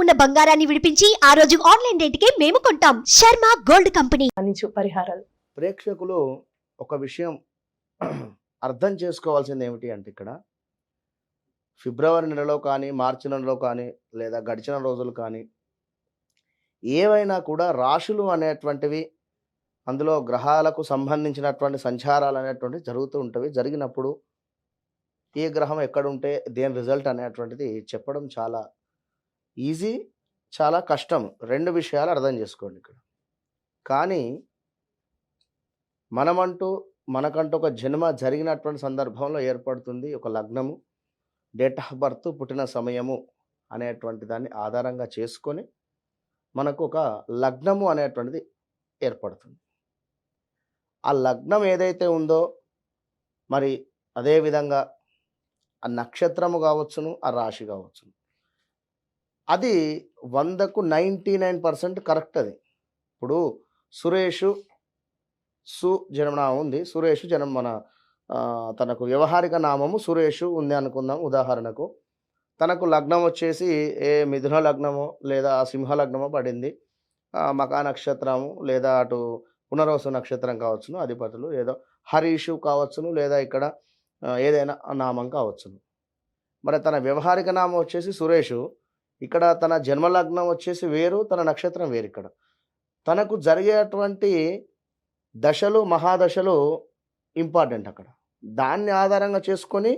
ఉన్న బంగారాన్ని విడిపించి ఆ రోజు ఆన్లైన్ రేటుకే మేము కొంటాం. Sharma gold company. పరిహారాలు ప్రేక్షకులు ఒక విషయం అర్థం చేసుకోవాల్సింది ఏమిటి అంటే, ఇక్కడ ఫిబ్రవరి నెలలో కానీ, మార్చి నెలలో కానీ, లేదా గడిచిన రోజులు కానీ, ఏవైనా కూడా రాశులు అనేటువంటివి, అందులో గ్రహాలకు సంబంధించినటువంటి సంచారాలు అనేటువంటివి జరుగుతూ ఉంటవి. జరిగినప్పుడు ఏ గ్రహం ఎక్కడుంటే దేని రిజల్ట్ అనేటువంటిది చెప్పడం చాలా ఈజీ, చాలా కష్టం. రెండు విషయాలు అర్థం చేసుకోండి ఇక్కడ. కానీ మనకంటూ ఒక జన్మ జరిగినటువంటి సందర్భంలో ఏర్పడుతుంది ఒక లగ్నము, డేట్ ఆఫ్ బర్త్, పుట్టిన సమయము అనేటువంటి దాన్ని ఆధారంగా చేసుకొని మనకు ఒక లగ్నము అనేటువంటిది ఏర్పడుతుంది. ఆ లగ్నం ఏదైతే ఉందో మరి అదేవిధంగా ఆ నక్షత్రము కావచ్చును, ఆ రాశి కావచ్చును, అది 100కు 99% కరెక్ట్. అది ఇప్పుడు సురేషు జన్మనామం ఉంది. సురేషు మన తనకు వ్యవహారిక నామము సురేషు ఉంది అనుకుందాం ఉదాహరణకు. తనకు లగ్నం వచ్చేసి ఏ మిథున లగ్నమో లేదా సింహ లగ్నమో పడింది. మకా నక్షత్రము లేదా అటు పునర్వసు నక్షత్రం కావచ్చును, అధిపతులు ఏదో హరీషు కావచ్చును, లేదా ఇక్కడ ఏదైనా నామం కావచ్చును. మరి తన వ్యవహారిక నామం వచ్చేసి సురేషు, ఇక్కడ తన జన్మలగ్నం వచ్చేసి వేరు, తన నక్షత్రం వేరు. ఇక్కడ తనకు జరిగేటువంటి దశలు, మహాదశలు ఇంపార్టెంట్. అక్కడ దాన్ని ఆధారంగా చేసుకొని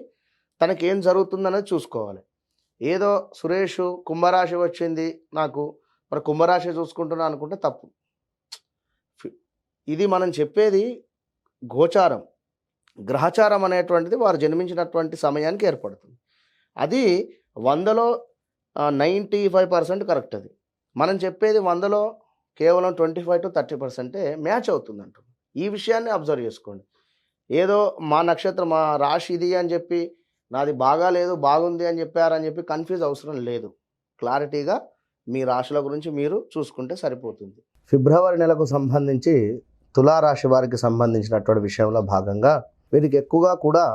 తనకేం జరుగుతుందనేది చూసుకోవాలి. ఏదో సురేషు కుంభరాశి వచ్చింది నాకు, మరి కుంభరాశి చూసుకుంటున్నా అనుకుంటే తప్పు. ఇది మనం చెప్పేది గోచారం, గ్రహచారం అనేటువంటిది వారు జన్మించినటువంటి సమయానికి ఏర్పడుతుంది. అది 100లో 95% కరెక్ట్. అది మనం చెప్పేది 100లో కేవలం 25 to 30% మ్యాచ్ అవుతుంది అంటుంది. ఈ విషయాన్ని అబ్జర్వ్ చేసుకోండి. ఏదో మా నక్షత్రం, మా రాశి ఇది అని చెప్పి నాది బాగా లేదు బాగుంది అని చెప్పారని చెప్పి కన్ఫ్యూజ్ అవసరం లేదు. క్లారిటీగా మీ రాశుల గురించి మీరు చూసుకుంటే సరిపోతుంది. ఫిబ్రవరి నెలకు సంబంధించి తులారాశి వారికి సంబంధించినటువంటి విషయంలో భాగంగా వీరికి ఎక్కువగా కూడా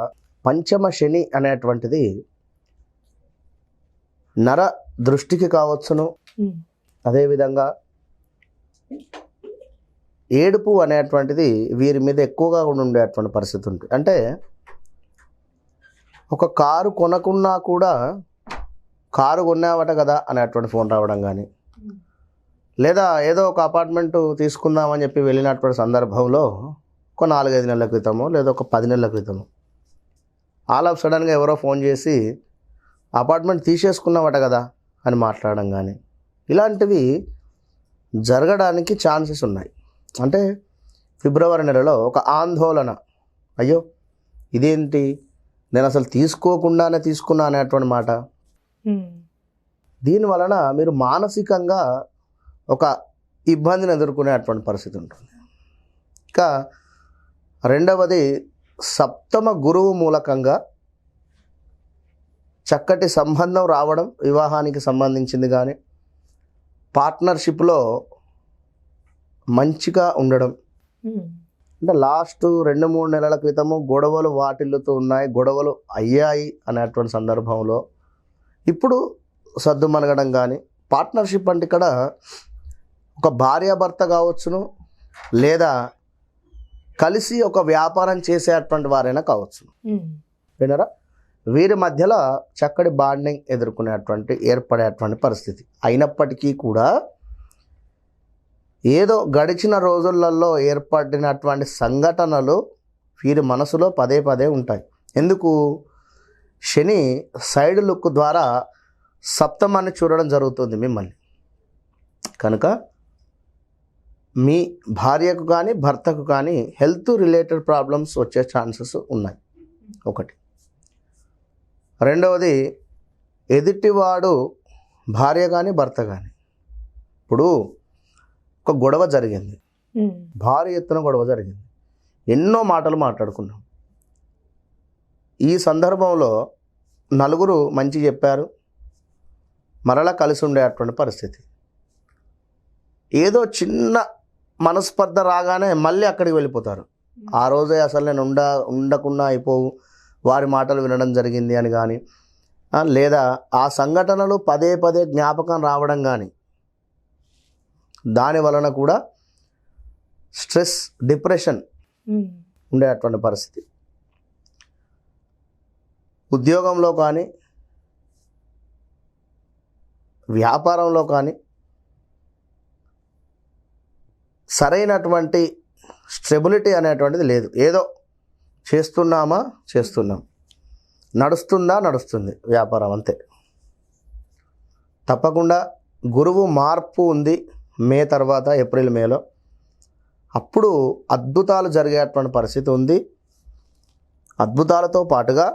పంచమ శని అనేటువంటిది నర దృష్టికి కావచ్చును, అదేవిధంగా ఏడుపు అనేటువంటిది వీరి మీద ఎక్కువగా ఉండేటువంటి పరిస్థితి ఉంటుంది. అంటే ఒక కారు కొనకున్నా కూడా కారు కొన్నావట కదా అనేటువంటి ఫోన్ రావడం కానీ, లేదా ఏదో ఒక అపార్ట్మెంటు తీసుకుందామని చెప్పి వెళ్ళినటువంటి సందర్భంలో ఒక 4-5 నెలల క్రితమో లేదా ఒక 10 నెలల క్రితమో ఆల్ ఆఫ్ సడన్గా ఎవరో ఫోన్ చేసి అపార్ట్మెంట్ తీసేసుకున్నామట కదా అని మాట్లాడడం కానీ, ఇలాంటివి జరగడానికి ఛాన్సెస్ ఉన్నాయి. అంటే ఫిబ్రవరి నెలలో ఒక ఆందోళన, అయ్యో ఇదేంటి నేను అసలు తీసుకోకుండానే తీసుకున్నా అనేటువంటి మాట. దీనివలన మీరు మానసికంగా ఒక ఇబ్బందిని ఎదుర్కొనేటువంటి పరిస్థితి ఉంటుంది. ఇంకా రెండవది, సప్తమ గురువు మూలకంగా చక్కటి సంబంధం రావడం, వివాహానికి సంబంధించింది కానీ పార్ట్నర్షిప్లో మంచిగా ఉండడం. అంటే లాస్ట్ 2-3 నెలల క్రితము గొడవలు వాటిల్లుతూ ఉన్నాయి, గొడవలు అయ్యాయి అనేటువంటి సందర్భంలో ఇప్పుడు సద్దుమణగడం కానీ, పార్ట్నర్షిప్ అంటే ఇక్కడ ఒక భార్యాభర్త కావచ్చును, లేదా కలిసి ఒక వ్యాపారం చేసేటువంటి వారైనా కావచ్చు. వినరా, వీరి మధ్యలో చక్కటి బాండింగ్ ఏర్పడేటువంటి పరిస్థితి. అయినప్పటికీ కూడా ఏదో గడిచిన రోజులలో ఏర్పడినటువంటి సంఘటనలు వీరి మనసులో పదే పదే ఉంటాయి. ఎందుకు? శని సైడ్ లుక్ ద్వారా సప్తమాన్ని చూడడం జరుగుతుంది మిమ్మల్ని. కనుక మీ భార్యకు కానీ భర్తకు కానీ హెల్త్ రిలేటెడ్ ప్రాబ్లమ్స్ వచ్చే ఛాన్సెస్ ఉన్నాయి. ఒకటి. రెండవది, ఎదుటివాడు భార్య కానీ భర్త కానీ, ఇప్పుడు ఒక గొడవ జరిగింది, భారీ ఎత్తున గొడవ జరిగింది, ఎన్నో మాటలు మాట్లాడుకున్నాం. ఈ సందర్భంలో నలుగురు మంచి చెప్పారు, మరలా కలిసి ఉండేటువంటి పరిస్థితి. ఏదో చిన్న మనస్పర్ధ రాగానే మళ్ళీ అక్కడికి వెళ్ళిపోతారు. ఆ రోజే అసలు నేను ఉండకుండా అయిపోవు, వారి మాటలు వినడం జరిగింది అని కానీ, లేదా ఆ సంఘటనలు పదే పదే జ్ఞాపకం రావడం కానీ, దాని వలన కూడా స్ట్రెస్, డిప్రెషన్ ఉండేటువంటి పరిస్థితి. ఉద్యోగంలో కానీ వ్యాపారంలో కానీ సరైనటువంటి స్టెబిలిటీ అనేటువంటిది లేదు. ఏదో చేస్తున్నాం, నడుస్తుంది వ్యాపారం, అంతే. తప్పకుండా గురువు మార్పు ఉంది మే తర్వాత, ఏప్రిల్ మేలో. అప్పుడు అద్భుతాలు జరిగేటువంటి పరిస్థితి ఉంది. అద్భుతాలతో పాటుగా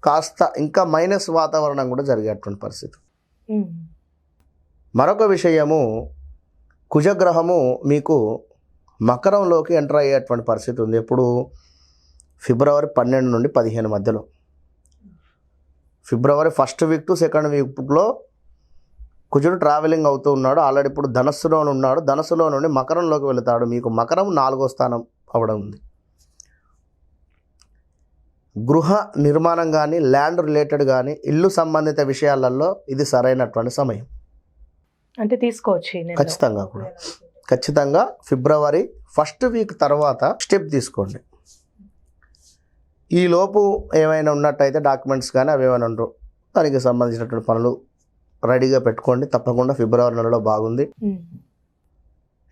కాస్త ఇంకా మైనస్ వాతావరణం కూడా జరిగేటువంటి పరిస్థితి. మరొక విషయము, కుజగ్రహము మీకు మకరంలోకి ఎంటర్ అయ్యేటువంటి పరిస్థితి ఉంది. ఎప్పుడు? ఫిబ్రవరి 12 నుండి 15 మధ్యలో. ఫిబ్రవరి 1st వీక్ టు 2nd వీక్లో కుజుడు ట్రావెలింగ్ అవుతూ ఉన్నాడు. ఆల్రెడీ ఇప్పుడు ధనస్సులో ఉన్నాడు. ధనస్సులో నుండి మకరంలోకి వెళతాడు. మీకు మకరం 4వ స్థానం అవడం ఉంది. గృహ నిర్మాణం కానీ, ల్యాండ్ రిలేటెడ్ కానీ, ఇల్లు సంబంధిత విషయాలలో ఇది సరైనటువంటి సమయం. అంటే తీసుకోవచ్చు ఖచ్చితంగా కూడా. ఖచ్చితంగా ఫిబ్రవరి 1st వీక్ తర్వాత స్టెప్ తీసుకోండి. ఈలోపు ఏమైనా ఉన్నట్టయితే డాక్యుమెంట్స్ కానీ అవి ఏమైనా ఉండవు, దానికి సంబంధించినటువంటి పనులు రెడీగా పెట్టుకోండి. తప్పకుండా ఫిబ్రవరి నెలలో బాగుంది.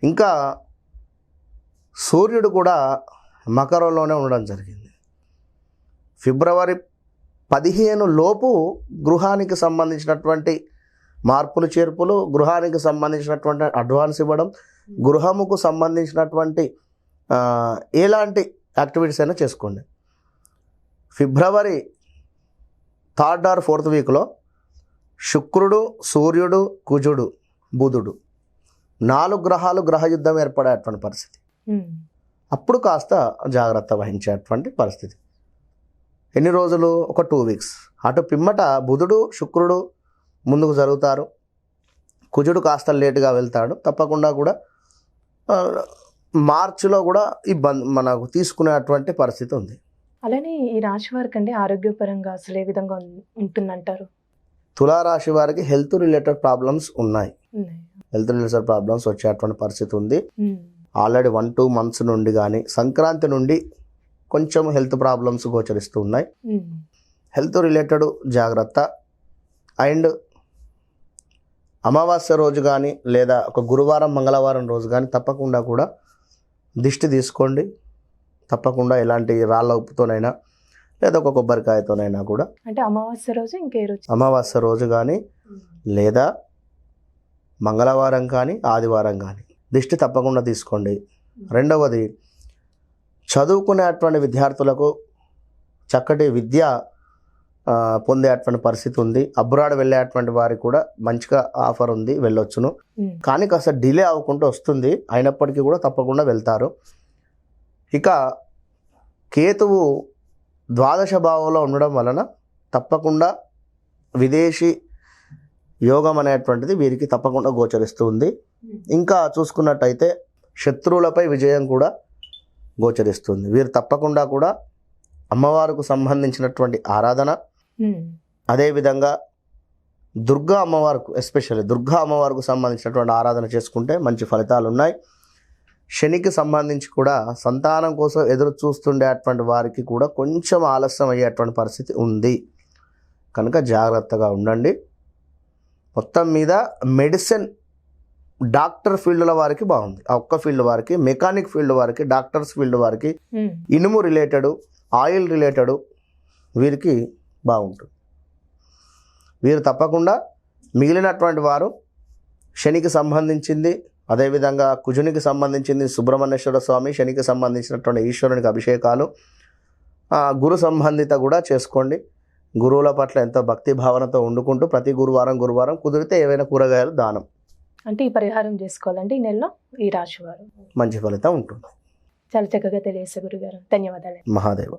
ఇంకా సూర్యుడు కూడా మకరంలోనే ఉండడం జరిగింది. ఫిబ్రవరి 15 లోపు గృహానికి సంబంధించినటువంటి మార్పులు చేర్పులు, గృహానికి సంబంధించినటువంటి అడ్వాన్స్ ఇవ్వడం, గృహముకు సంబంధించినటువంటి ఎలాంటి యాక్టివిటీస్ అయినా చేసుకోండి. ఫిబ్రవరి 3rd or 4th వీక్లో శుక్రుడు, సూర్యుడు, కుజుడు, బుధుడు 4 గ్రహాలు గ్రహయుద్ధం ఏర్పడేటువంటి పరిస్థితి. అప్పుడు కాస్త జాగ్రత్త వహించేటువంటి పరిస్థితి. ఎన్ని రోజులు? ఒక 2 వీక్స్. అటు పిమ్మట బుధుడు, శుక్రుడు ముందుకు జరుగుతారు. కుజుడు కాస్త లేటుగా వెళ్తాడు. తప్పకుండా కూడా మార్చిలో కూడా మనకు తీసుకునేటువంటి పరిస్థితి ఉంది. అలానే ఈ రాశి వారికి అంటే ఆరోగ్యపరంగా అసలు ఏ విధంగా ఉంటుందంటారు? తులారాశి వారికి హెల్త్ రిలేటెడ్ ప్రాబ్లమ్స్ ఉన్నాయి. హెల్త్ రిలేటెడ్ ప్రాబ్లమ్స్ వచ్చేటువంటి పరిస్థితి ఉంది. ఆల్రెడీ 1-2 months నుండి కానీ, సంక్రాంతి నుండి కొంచెం హెల్త్ ప్రాబ్లమ్స్ గోచరిస్తూ ఉన్నాయి. హెల్త్ రిలేటెడ్ జాగ్రత్త. అండ్ అమావాస్య రోజు కానీ, లేదా ఒక గురువారం, మంగళవారం రోజు కానీ తప్పకుండా కూడా దిష్టి తీసుకోండి. తప్పకుండా ఎలాంటి రాళ్ళ ఉప్పుతోనైనా, లేదా ఒక కొబ్బరికాయతోనైనా కూడా. అంటే అమావాస్య రోజు ఇంకే రోజు? అమావాస్య రోజు కానీ, లేదా మంగళవారం కానీ, ఆదివారం కానీ దిష్టి తప్పకుండా తీసుకోండి. రెండవది, చదువుకునేటువంటి విద్యార్థులకు చక్కటి విద్య పొందేటువంటి పరిస్థితి ఉంది. అబ్రాడ్ వెళ్ళేటువంటి వారికి కూడా మంచిగా ఆఫర్ ఉంది, వెళ్ళొచ్చును. కానీ కాస్త డిలే అవ్వకుండా వస్తుంది. అయినప్పటికీ కూడా తప్పకుండా వెళ్తారు. ఇక కేతువు 12వ భావంలో ఉండడం వలన తప్పకుండా విదేశీ యోగం అనేటువంటిది వీరికి తప్పకుండా గోచరిస్తూ ఉంది. ఇంకా చూసుకున్నట్టయితే శత్రువులపై విజయం కూడా గోచరిస్తుంది. వీరు తప్పకుండా కూడా అమ్మవారికి సంబంధించినటువంటి ఆరాధన, అదేవిధంగా దుర్గా అమ్మవారికి, ఎస్పెషల్లీ దుర్గా అమ్మవారికి సంబంధించినటువంటి ఆరాధన చేసుకుంటే మంచి ఫలితాలు ఉన్నాయి. శనికి సంబంధించి కూడా సంతానం కోసం ఎదురు చూస్తుండేటువంటి వారికి కూడా కొంచెం ఆలస్యం అయ్యేటువంటి పరిస్థితి ఉంది. కనుక జాగ్రత్తగా ఉండండి. మొత్తం మీద మెడిసిన్, డాక్టర్ ఫీల్డ్ల వారికి బాగుంది. ఆ ఒక్క ఫీల్డ్ వారికి, మెకానిక్ ఫీల్డ్ వారికి, డాక్టర్స్ ఫీల్డ్ వారికి, ఇనుము రిలేటెడ్, ఆయిల్ రిలేటెడ్ వీరికి బాగుంటుంది. వీరు తప్పకుండా మిగిలినటువంటి వారు శనికి సంబంధించింది, అదేవిధంగా కుజునికి సంబంధించింది సుబ్రహ్మణ్యేశ్వర స్వామి, శనికి సంబంధించినటువంటి ఈశ్వరునికి అభిషేకాలు, గురు సంబంధిత కూడా చేసుకోండి. గురువుల పట్ల ఎంతో భక్తి భావనతో వండుకుంటూ ప్రతి గురువారం కుదిరితే ఏవైనా కూరగాయలు దానం. అంటే ఈ పరిహారం చేసుకోవాలంటే ఈ నెలలో ఈ రాశి వారు మంచి ఫలితం ఉంటుంది. చాలా చక్కగా తెలియజేశారు గురుగారు. ధన్యవాదాలు. మహాదేవ.